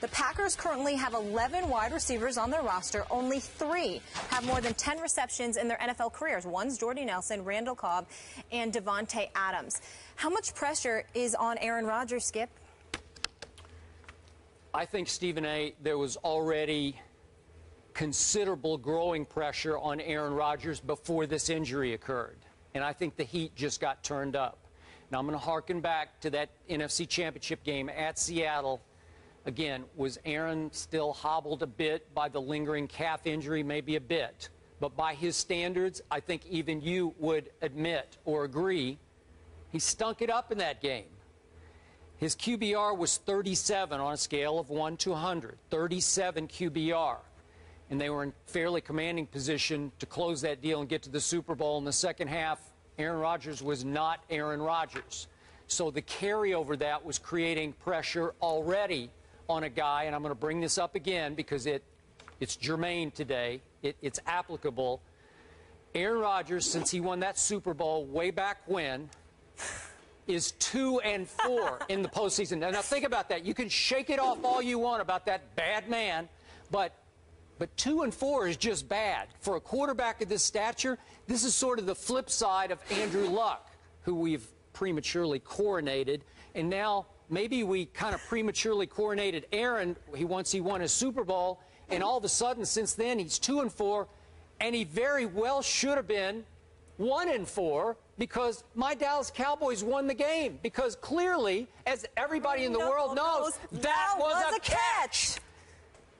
The Packers currently have 11 wide receivers on their roster. Only 3 have more than 10 receptions in their NFL careers. One's Jordy Nelson, Randall Cobb, and Davante Adams. How much pressure is on Aaron Rodgers, Skip? I think, Stephen A., there was already considerable growing pressure on Aaron Rodgers before this injury occurred. And I think the heat just got turned up. Now, I'm going to harken back to that NFC Championship game at Seattle. Again, was Aaron still hobbled a bit by the lingering calf injury? Maybe a bit. But by his standards, I think even you would admit or agree, he stunk it up in that game. His QBR was 37 on a scale of 1 to 100, 37 QBR. And they were in fairly commanding position to close that deal and get to the Super Bowl. In the second half, Aaron Rodgers was not Aaron Rodgers. So the carryover that was creating pressure already on a guy, and I'm going to bring this up again because it's germane today. It's applicable. Aaron Rodgers, since he won that Super Bowl way back when, is 2-4 in the postseason. Now think about that. You can shake it off all you want about that bad man, but 2-4 is just bad. For a quarterback of this stature, this is sort of the flip side of Andrew Luck, who we've prematurely coronated. And now maybe we kind of prematurely coronated Aaron once he won his Super Bowl. And all of a sudden, since then, he's 2-4. And he very well should have been 1-4 because my Dallas Cowboys won the game. Because clearly, as everybody in the world knows, that was a catch.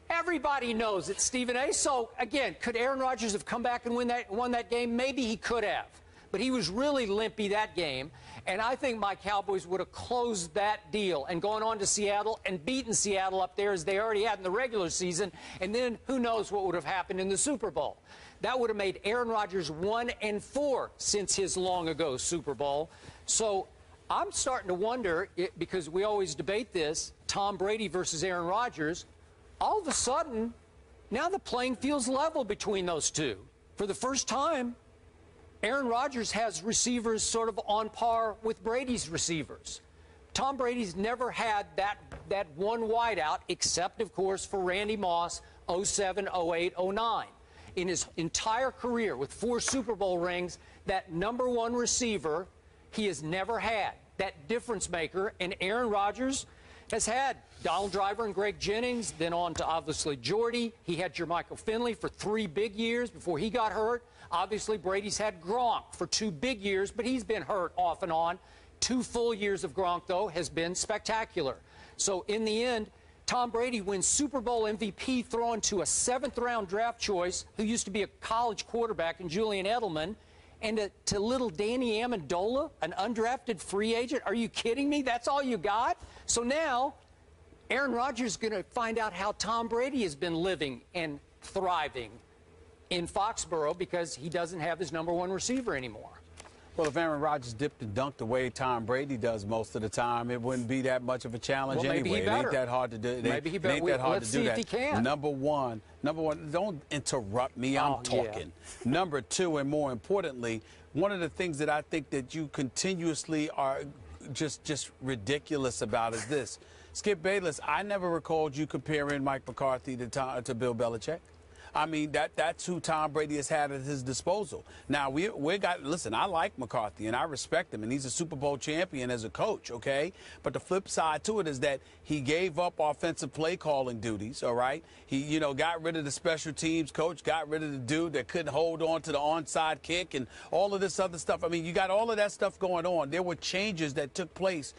Everybody knows it, Stephen A. So, again, could Aaron Rodgers have come back and won that game? Maybe he could have. But he was really limpy that game. And I think my Cowboys would have closed that deal and gone on to Seattle and beaten Seattle up there as they already had in the regular season. And then who knows what would have happened in the Super Bowl. That would have made Aaron Rodgers 1-4 since his long-ago Super Bowl. So I'm starting to wonder, because we always debate this, Tom Brady versus Aaron Rodgers, all of a sudden, now the playing field's level between those two. For the first time, Aaron Rodgers has receivers sort of on par with Brady's receivers. Tom Brady's never had that one wideout, except, of course, for Randy Moss, 07, 08, 09. In his entire career, with 4 Super Bowl rings, that #1 receiver he has never had, that difference maker. And Aaron Rodgers has had Donald Driver and Greg Jennings, then on to, obviously, Jordy. He had Jermichael Finley for 3 big years before he got hurt. Obviously, Brady's had Gronk for 2 big years, but he's been hurt off and on. 2 full years of Gronk, though, has been spectacular. So, in the end, Tom Brady wins Super Bowl MVP thrown to a 7th-round draft choice who used to be a college quarterback in Julian Edelman, and to little Danny Amendola, an undrafted free agent. Are you kidding me? That's all you got? So now Aaron Rodgers is going to find out how Tom Brady has been living and thriving in Foxborough because he doesn't have his #1 receiver anymore. Well, if Aaron Rodgers dipped and dunked the way Tom Brady does most of the time, it wouldn't be that much of a challenge anyway. It ain't that hard to do. Maybe he better. Let's see if he can. Number one, don't interrupt me. I'm talking. Yeah. Number 2, and more importantly, one of the things that I think that you continuously are just ridiculous about is this. Skip Bayless, I never recalled you comparing Mike McCarthy to Bill Belichick. I mean, that's who Tom Brady has had at his disposal. Now, listen, I like McCarthy, and I respect him, and he's a Super Bowl champion as a coach, okay? But the flip side to it is that he gave up offensive play calling duties, all right? He, got rid of the special teams coach, got rid of the dude that couldn't hold on to the onside kick and all of this other stuff. I mean, you got all of that stuff going on. There were changes that took place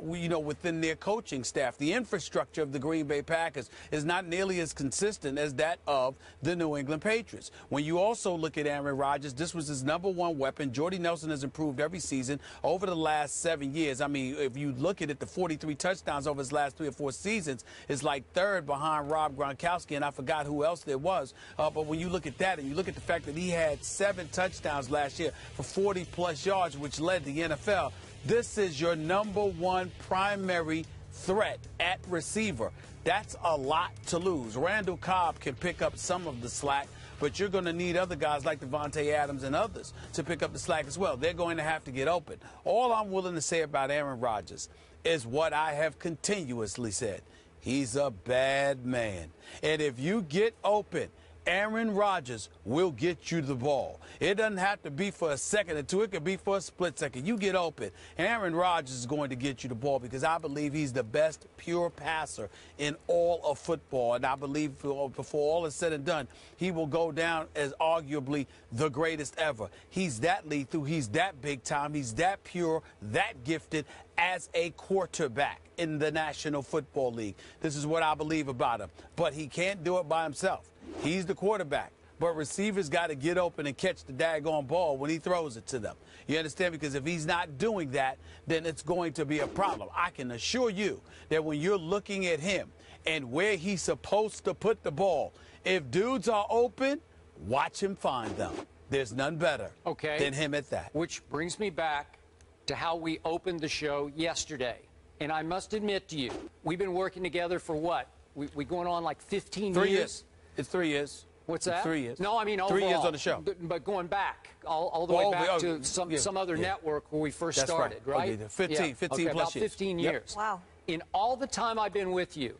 within their coaching staff. The infrastructure of the Green Bay Packers is not nearly as consistent as that of the New England Patriots. When you also look at Aaron Rodgers, this was his #1 weapon. Jordy Nelson has improved every season over the last 7 years. I mean, if you look at it, the 43 touchdowns over his last 3 or 4 seasons is like 3rd behind Rob Gronkowski, and I forgot who else there was. But when you look at that and you look at the fact that he had 7 touchdowns last year for 40-plus yards, which led the NFL, this is your #1 primary threat at receiver. That's a lot to lose. Randall Cobb can pick up some of the slack, but you're going to need other guys like Davante Adams and others to pick up the slack as well. They're going to have to get open. All I'm willing to say about Aaron Rodgers is what I have continuously said. he's a bad man. And if you get open, Aaron Rodgers will get you the ball. It doesn't have to be for a second or two. It could be for a split second. You get open. Aaron Rodgers is going to get you the ball because I believe he's the best pure passer in all of football. And I believe before all is said and done, he will go down as arguably the greatest ever. He's that lethal. He's that big time. He's that pure, that gifted as a quarterback in the National Football League. This is what I believe about him. But he can't do it by himself. He's the quarterback. But receivers got to get open and catch the daggone ball when he throws it to them. You understand? Because if he's not doing that, then it's going to be a problem. I can assure you that when you're looking at him and where he's supposed to put the ball, if dudes are open, watch him find them. There's none better than him at that. Which brings me back to how we opened the show yesterday. And I must admit to you, we've been working together for what? We going on like 15 3 years. It's 3 years. What's that? 3 years. No, I mean overall. 3 years on the show. But going back, all the way back to some other network where we first started, right? Okay, 15 plus about years. 15 years. Wow. In all the time I've been with you,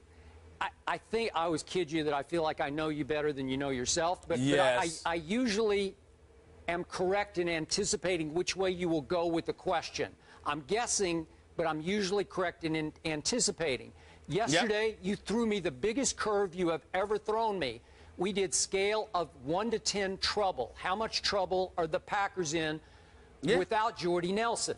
I think I always kid you that I feel like I know you better than you know yourself. But I usually am correct in anticipating which way you will go with the question. I'm guessing, but I'm usually correct in anticipating. Yesterday, you threw me the biggest curve you have ever thrown me. We did scale of 1 to 10 trouble. How much trouble are the Packers in without Jordy Nelson?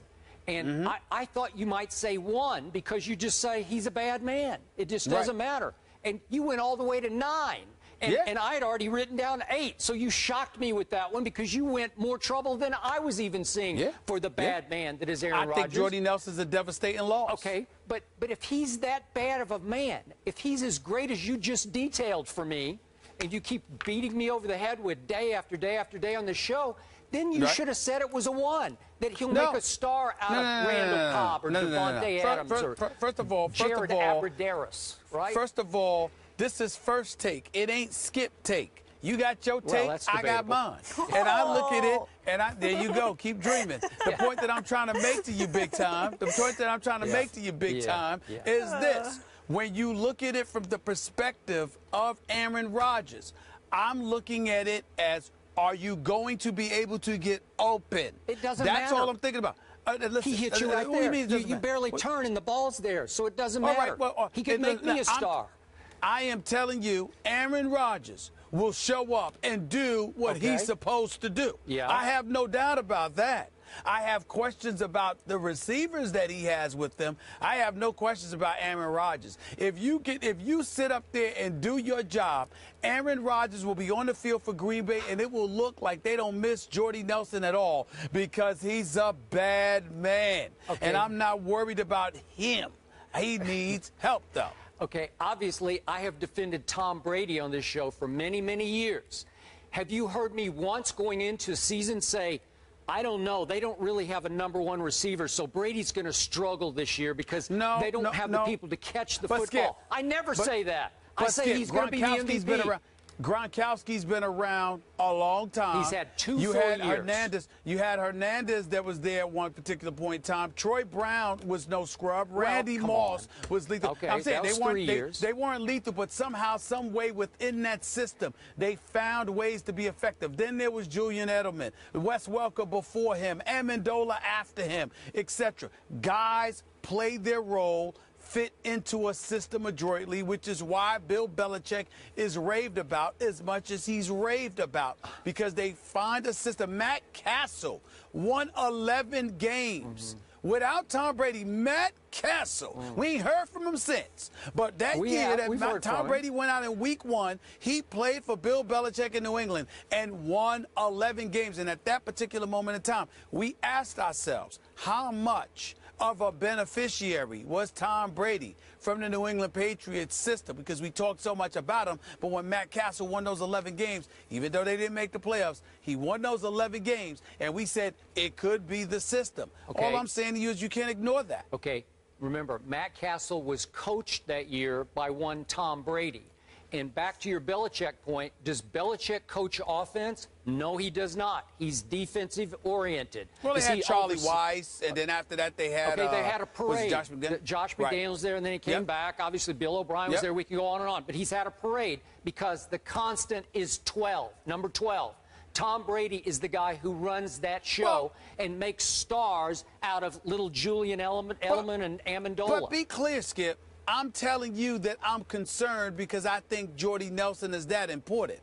And I thought you might say 1 because you just say he's a bad man. It just doesn't matter. And you went all the way to 9. And I had already written down 8. So you shocked me with that one because you went more trouble than I was even seeing for the bad man that is Aaron Rodgers. I think Jordy Nelson's a devastating loss. Okay, but if he's that bad of a man, if he's as great as you just detailed for me, and you keep beating me over the head with day after day after day on the show, then you should have said it was a 1, that he'll make a star out of Randall Cobb or Devontae Adams or first of all, Jared Abbrederis, right? First of all, this is first take. It ain't skip take. You got your take, I got mine. And I look at it, and there you go. Keep dreaming. The point that I'm trying to make to you, big time, is this. When you look at it from the perspective of Aaron Rodgers, I'm looking at it as, are you going to be able to get open? It doesn't matter. That's all I'm thinking about. He hit you right there. You barely turn and the ball's there, so it doesn't matter. He could make me a star. I am telling you, Aaron Rodgers will show up and do what he's supposed to do. I have no doubt about that. I have questions about the receivers that he has with them. I have no questions about Aaron Rodgers. If you sit up there and do your job, Aaron Rodgers will be on the field for Green Bay, and it will look like they don't miss Jordy Nelson at all because he's a bad man. And I'm not worried about him. He needs help, though. Okay, obviously, I have defended Tom Brady on this show for many, many years. Have you heard me once going into a season say, I don't know, they don't really have a #1 receiver, so Brady's going to struggle this year because they don't have the people to catch the football? Skip, I never say that. I say he's going to be the MVP. Gronkowski's been around a long time. He's had 2 full years. You had Hernandez that was there at one particular point in time. Troy Brown was no scrub. Randy Moss was lethal. Okay, I'm saying that was 3 years. They weren't lethal, but somehow, some way within that system, they found ways to be effective. Then there was Julian Edelman, Wes Welker before him, Amendola after him, etc. Guys played their role, fit into a system adroitly, which is why Bill Belichick is raved about as much as he's raved about, because they find a system. Matt Castle won 11 games. Without Tom Brady, Matt Castle, we ain't heard from him since. But that year that Tom Brady went out in week 1, he played for Bill Belichick in New England and won 11 games. And at that particular moment in time, we asked ourselves, how much of a beneficiary was Tom Brady from the New England Patriots system? Because we talked so much about him, but when Matt Castle won those 11 games, even though they didn't make the playoffs, he won those 11 games, and we said it could be the system. All I'm saying to you is you can't ignore that. Okay, remember, Matt Castle was coached that year by one Tom Brady. And back to your Belichick point, does Belichick coach offense? No, he does not. He's defensive-oriented. Well, they had Charlie Weiss, and then after that they had... Okay, they had a parade. Josh McDaniels was there, and then he came back. Obviously, Bill O'Brien was there. We can go on and on. But he's had a parade because the constant is 12, number 12. Tom Brady is the guy who runs that show and makes stars out of little Julian Edelman and Amendola. But be clear, Skip. I'm telling you that I'm concerned because I think Jordy Nelson is that important.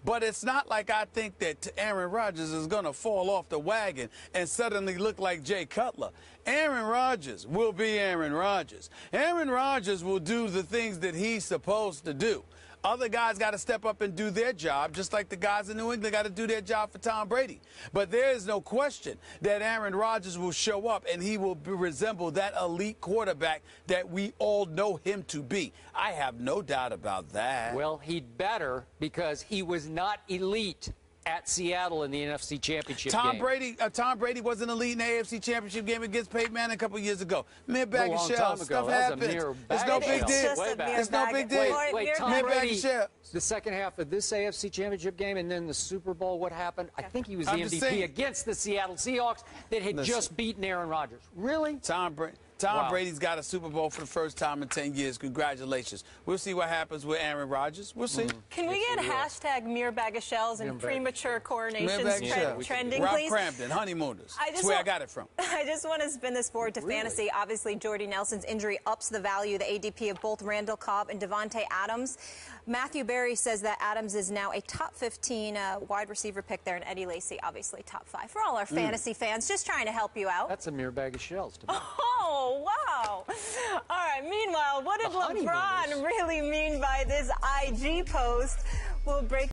But it's not like I think that Aaron Rodgers is going to fall off the wagon and suddenly look like Jay Cutler. Aaron Rodgers will be Aaron Rodgers. Aaron Rodgers will do the things that he's supposed to do. Other guys got to step up and do their job, just like the guys in New England got to do their job for Tom Brady. But there is no question that Aaron Rodgers will show up and he will resemble that elite quarterback that we all know him to be. I have no doubt about that. Well, he'd better, because he was not elite at Seattle in the NFC Championship game. Tom Brady was an elite in the AFC Championship game against Peyton Manning a couple years ago. Mere bag of shells. Stuff happens. It's no big deal. It's no big deal. Wait, Tom Brady, the second half of this AFC Championship game and then the Super Bowl, what happened? I think he was the MVP against the Seattle Seahawks that had just beaten Aaron Rodgers. Really? Tom Brady's got a Super Bowl for the first time in 10 years. Congratulations. We'll see what happens with Aaron Rodgers. We'll see. Can we get hashtag mere bag of shells and premature coronations trending, Rob please? Crampton, honeymooners. That's where I got it from. I just want to spin this forward to fantasy. Obviously, Jordy Nelson's injury ups the value, the ADP of both Randall Cobb and Davante Adams. Matthew Berry says that Adams is now a top 15 wide receiver pick there, and Eddie Lacy, obviously, top 5. For all our fantasy fans, just trying to help you out. That's a mere bag of shells to me. Oh, wow. All right, meanwhile, what did LeBron really mean by this IG post? We'll break